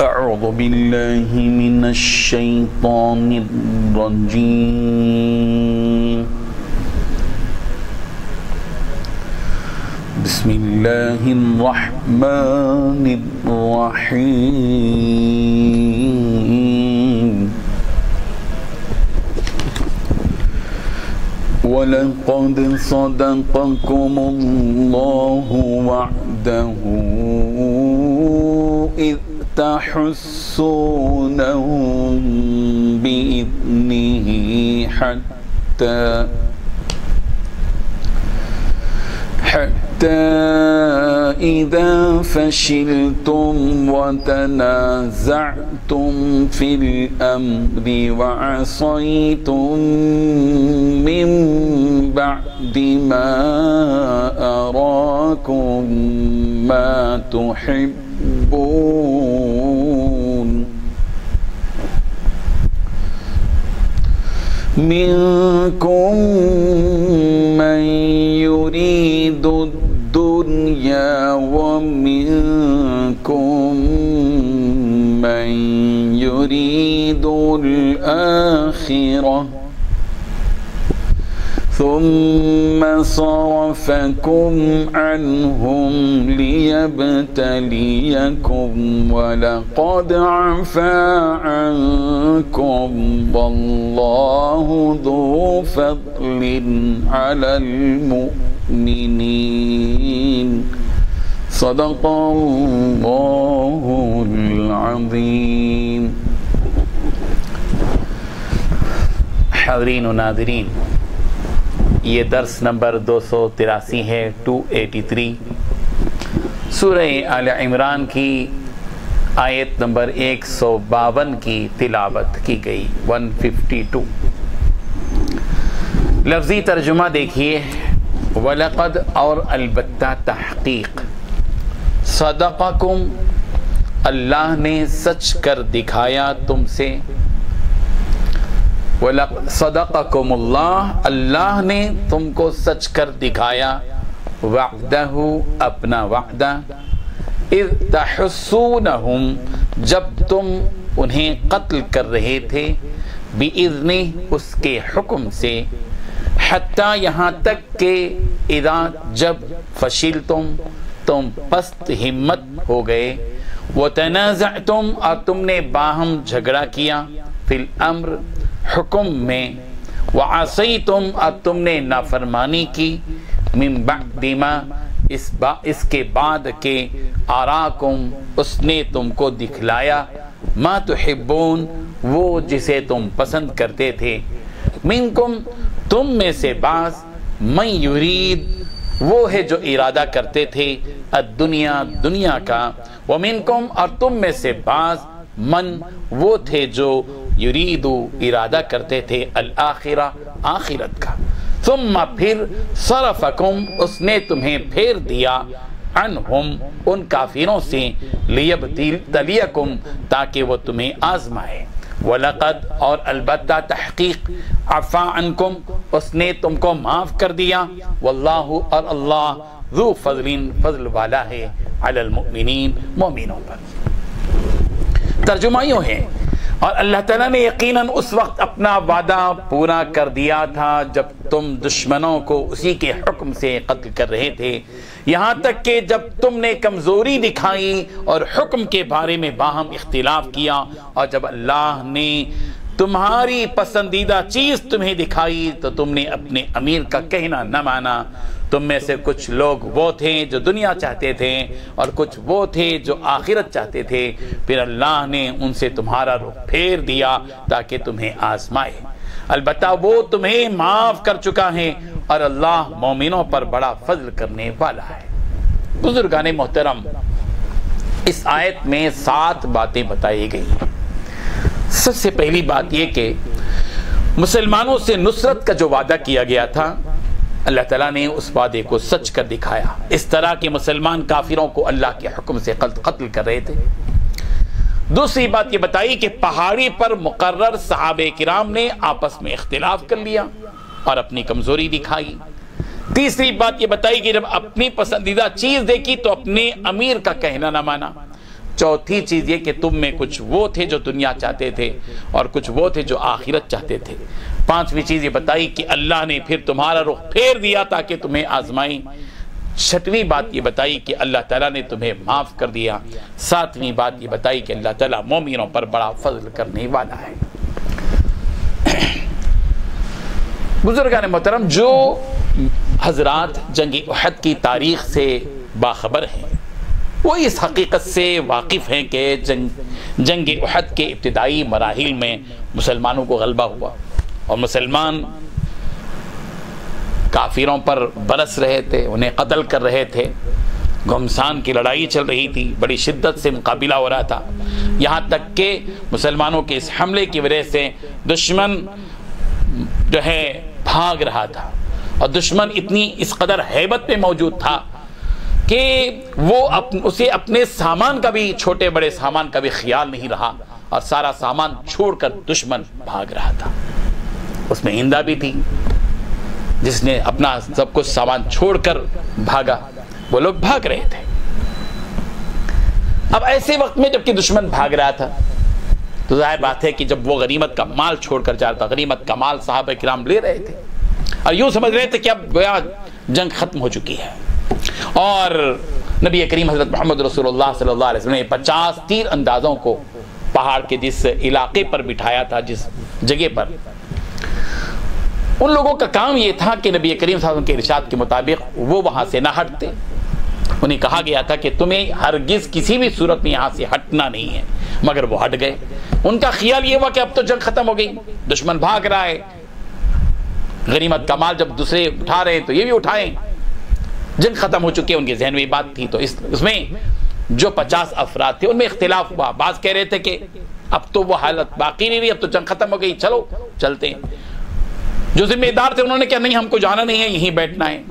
أعوذ بالله من الشيطان الرجيم بسم الله الرحمن الرحيم وَلَقَدْ صَدَقَكُمُ اللَّهُ وَعْدَهُ إِذْ تَحُسُّونَهُم بِإِذْنِهِ حتى إذا فشلتم وتنازعتم في الأمر وعصيتم من بعد ما أراكم ما تحبون منكم من يريد الدنيا ومنكم من يريد الآخرة ثم صرفكم عنهم ليبتليكم ولقد عفا عنكم والله ذو فضل على المؤمنين صدق الله العظيم. حاضرین و ناظرین، یہ درس نمبر 283 ہے، 283 سورہ آل عمران کی آیت نمبر 152 کی تلاوت کی گئی، 152. لفظی ترجمہ دیکھیے، وَلَقَدْ اور البتہ تحقیق، صدقکم اللہ نے سچ کر دکھایا تم سے، صدقکم اللہ اللہ نے تم کو سچ کر دکھایا، وعدہ اپنا وعدہ، اذ تحسونہم جب تم انہیں قتل کر رہے تھے، بِإِذْنِ اس کے حکم سے، حتیٰ یہاں تک کہ اذا جب فشلتم تم پست ہمت ہو گئے، وتنازعتم اور تم نے باہم جھگڑا کیا، فی الامر حکم میں، وعصیتم اور تم نے نافرمانی کی، من بعد ما اس کے بعد کہ آراکم اس نے تم کو دکھلایا، ما تحبون وہ جسے تم پسند کرتے تھے، منکم تم میں سے بعض، من یرید وہ ہے جو ارادہ کرتے تھے، الدنیا دنیا کا، ومنکم اور تم میں سے بعض، من وہ تھے جو یریدو ارادہ کرتے تھے، الآخرہ آخرت کا، ثم پھر صرفکم اس نے تمہیں پھیر دیا، عنہم ان کافروں سے، لیبتلیکم تاکہ وہ تمہیں آزمائے، وَلَقَدْ اور البتہ تحقیق، عفا عنکم اس نے تم کو معاف کر دیا، واللہ اور اللہ ذو فضل فضل والا ہے، علی المؤمنین مومنوں پر. ترجمہ یوں ہے، اور اللہ تعالیٰ نے یقیناً اس وقت اپنا وعدہ پورا کر دیا تھا جب تم دشمنوں کو اسی کے حکم سے قتل کر رہے تھے، یہاں تک کہ جب تم نے کمزوری دکھائی اور حکم کے بارے میں باہم اختلاف کیا، اور جب اللہ نے تمہاری پسندیدہ چیز تمہیں دکھائی تو تم نے اپنے امیر کا کہنا نہ مانا. تم میں سے کچھ لوگ وہ تھے جو دنیا چاہتے تھے اور کچھ وہ تھے جو آخرت چاہتے تھے، پھر اللہ نے ان سے تمہارا رخ پھیر دیا تاکہ تمہیں آزمائے. البتہ وہ تمہیں معاف کر چکا ہے اور اللہ مومنوں پر بڑا فضل کرنے والا ہے. بزرگان محترم، اس آیت میں 7 باتیں بتائی گئی ہیں. سب سے پہلی بات یہ کہ مسلمانوں سے نصرت کا جو وعدہ کیا گیا تھا، اللہ تعالیٰ نے اس وعدے کو سچ کر دکھایا، اس طرح کہ مسلمان کافروں کو اللہ کے حکم سے قتل کر رہے تھے. دوسری بات یہ بتائی کہ پہاڑی پر مقرر صحابہ کرام نے آپس میں اختلاف کر لیا اور اپنی کمزوری دکھائی. تیسری بات یہ بتائی کہ جب اپنی پسندیدہ چیز دیکھی تو اپنے امیر کا کہنا نہ مانا. چوتھی چیز یہ کہ تم میں کچھ وہ تھے جو دنیا چاہتے تھے اور کچھ وہ تھے جو آخرت چاہتے تھے۔ پانچویں چیز یہ بتائی کہ اللہ نے پھر تمہارا رخ پھیر دیا تاکہ تمہیں آزمائیں۔ چھٹویں بات یہ بتائی کہ اللہ تعالیٰ نے تمہیں معاف کر دیا۔ ساتویں بات یہ بتائی کہ اللہ تعالیٰ مومنوں پر بڑا فضل کرنے والا ہے۔ بزرگان محترم، جو حضرات جنگ احد کی تاریخ سے باخبر ہیں وہ اس حقیقت سے واقف ہیں کہ جنگ احد کے ابتدائی مراحل میں مسلمانوں کو غلبہ ہوا اور مسلمان کافروں پر برس رہے تھے، انہیں قتل کر رہے تھے، گھمسان کی لڑائی چل رہی تھی، بڑی شدت سے مقابلہ ہو رہا تھا، یہاں تک کہ مسلمانوں کے اس حملے کی وجہ سے دشمن جو ہے بھاگ رہا تھا، اور دشمن اتنی اس قدر ہیبت میں موجود تھا کہ وہ اسے اپنے سامان کا بھی، چھوٹے بڑے سامان کا بھی خیال نہیں رہا، اور سارا سامان چھوڑ کر دشمن بھاگ رہا تھا۔ اس میں ہندہ بھی تھی جس نے اپنا سب کچھ سامان چھوڑ کر بھاگا، وہ لوگ بھاگ رہے تھے۔ اب ایسے وقت میں جبکہ دشمن بھاگ رہا تھا تو ظاہر بات ہے کہ جب وہ غنیمت کا مال چھوڑ کر جا رہا تھا، غنیمت کا مال صحابہ کرام لے رہے تھے اور یوں سمجھ رہے تھے کہ اب گویا جنگ ختم ہو چکی ہے، اور نبی کریم حضرت محمد رسول اللہ صلی اللہ علیہ وسلم نے 50 تیر اندازوں کو پہاڑ کے جس علاقے پر بٹھایا تھا، جس جگہ پر، ان لوگوں کا کام یہ تھا کہ نبی کریم صلی اللہ علیہ وسلم کے ارشاد کے مطابق وہ وہاں سے نہ ہٹتے۔ انہیں کہا گیا تھا کہ تمہیں ہرگز کسی بھی صورت میں یہاں سے ہٹنا نہیں ہے، مگر وہ ہٹ گئے۔ ان کا خیال یہ ہوا کہ اب تو جنگ ختم ہو گئی، دشمن بھاگ رہا ہے، غنیمت کا مال جب دوسرے اٹھا رہے ہیں تو یہ بھی اٹھائیں، جنگ ختم ہو چکی ہے۔ ان کے ذہن میں بات تھی، تو اس میں جو 50 افراد تھے ان میں اختلاف ہوا۔ بعض کہہ رہے تھے کہ اب تو وہ حالت باقی نہیں رہی، اب تو جنگ ختم ہو گئی، چلو چلتے ہیں۔ جو ذمہ دار تھے انہوں نے کہا نہیں، ہم کو جانا نہیں ہے، یہیں بیٹھنا ہے۔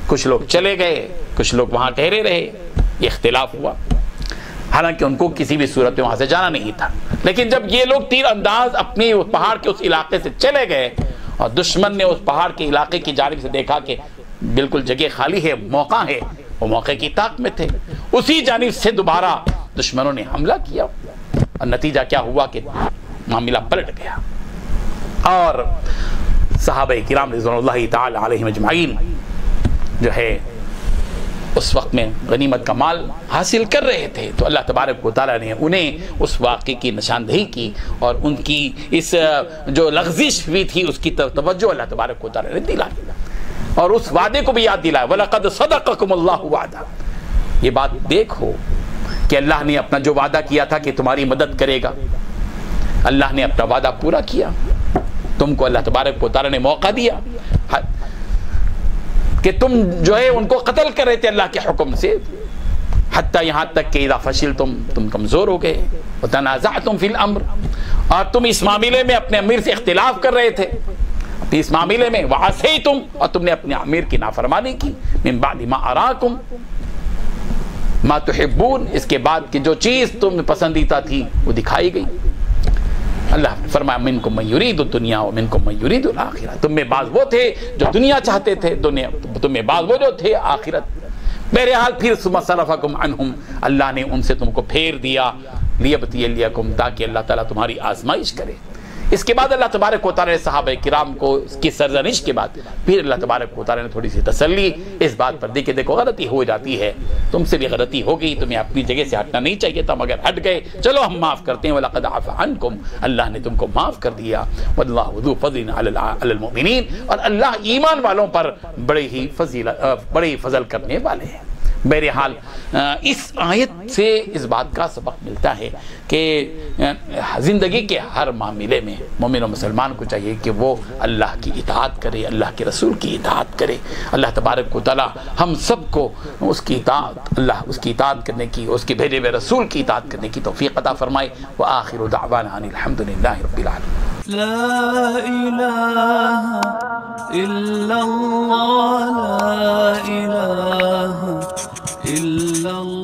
کچھ لوگ چلے گئے، کچھ لوگ وہاں ٹھہرے رہے، یہ اختلاف ہوا، حالانکہ ان کو کسی بھی صورت میں وہاں سے جانا نہیں تھا۔ لیکن جب یہ لوگ تیر انداز اپنے پہاڑ کے اس علاقے سے چلے گئے اور دشمن نے اس پہاڑ کے علاقے کی جانب سے دیکھا کہ بالکل جگہ خالی ہے، موقع ہے، وہ موقع کی طاق میں تھے، اسی جانب سے دوبارہ دشمنوں نے حملہ کیا، اور نتیجہ کیا ہوا کہ معاملہ پلٹ گیا، اور صحابہ کرام رضوان اللہ تعالی علیہم اجمعین جو ہے اس وقت میں غنیمت کا مال حاصل کر رہے تھے، تو اللہ تبارک و تعالیٰ نے انہیں اس واقعے کی نشاندہی کی، اور ان کی اس جو لغزش ہوئی تھی اس کی توجہ اللہ تبارک و تعالیٰ نے دلائی، اور اس وعدے کو بھی یاد دلایا، وَلَقَدْ صَدَقَكُمُ اللَّهُ وَعْدَهُ۔ یہ بات دیکھو کہ اللہ نے اپنا جو وعدہ کیا تھا کہ تمہاری مدد کرے گا، اللہ نے اپنا وعدہ پورا کیا، تم کو اللہ تبارک و تعالیٰ نے موقع دیا کہ تم جو ہے ان کو قتل کر رہے تھے اللہ کے حکم سے، حتیٰ یہاں تک کہ اذا فشلتم، تم کمزور ہو گئے، وتنازعتم فی الامر، اور تم اس معاملے میں اپنے امیر سے اختلاف کر رہے تھے، اس معاملے میں وعصیتم، اور تم نے اپنے امیر کی نافرمانی کی، من بعد ما اراکم ما تحبون، اس کے بعد کہ جو چیز تم پسندیدہ تھی وہ دکھائی گئی۔ اللہ فرمایا منکم من یرید الدنیا ومنکم من یرید الآخرہ، تم میں بعض وہ تھے جو دنیا چاہتے تھے، تم میں بعض وہ جو تھے آخرت۔ بہرحال پھر ثم صرفکم عنہم، اللہ نے ان سے تم کو پھیر دیا، لیبتلیکم، تاکہ اللہ تعالیٰ تمہاری آزمائش کرے۔ اس کے بعد اللہ تبارک و تعالیٰ نے صحابہ کرام کو اس کی سرزنش کے بعد پھر اللہ تبارک و تعالیٰ نے تھوڑی سی تسلی اس بات پر دی کہ دیکھو غلطی ہو جاتی ہے، تم سے بھی غلطی ہو گئی، تمہیں اپنی جگہ سے ہٹنا نہیں چاہیے تھا، مگر ہٹ گئے، چلو ہم معاف کرتے ہیں، وَلَقَدْ عَفَا عَنْكُمْ، اللہ نے تم کو معاف کر دیا، وَاللَّهُ ذُو فَضْلٍ عَلَى الْمُؤْمِنِينَ، اور اللہ ایمان والوں پر بڑے فضل کرنے والے ہیں۔ بہرحال اس آیت سے اس بات کا سبق ملتا ہے کہ زندگی کے ہر معاملے میں مومن و مسلمان کو چاہیے کہ وہ اللہ کی اطاعت کرے، اللہ کے رسول کی اطاعت کرے۔ اللہ تبارک و تعالی ہم سب کو اس کی اطاعت کرنے کی، اس کے بھیجے ہوئے رسول کی اطاعت کرنے کی توفیق عطا فرمائے۔ وآخر دعوانا ان الحمد للہ رب العالمین۔ لا الہ الا اللہ، لا الہ الا اللہ۔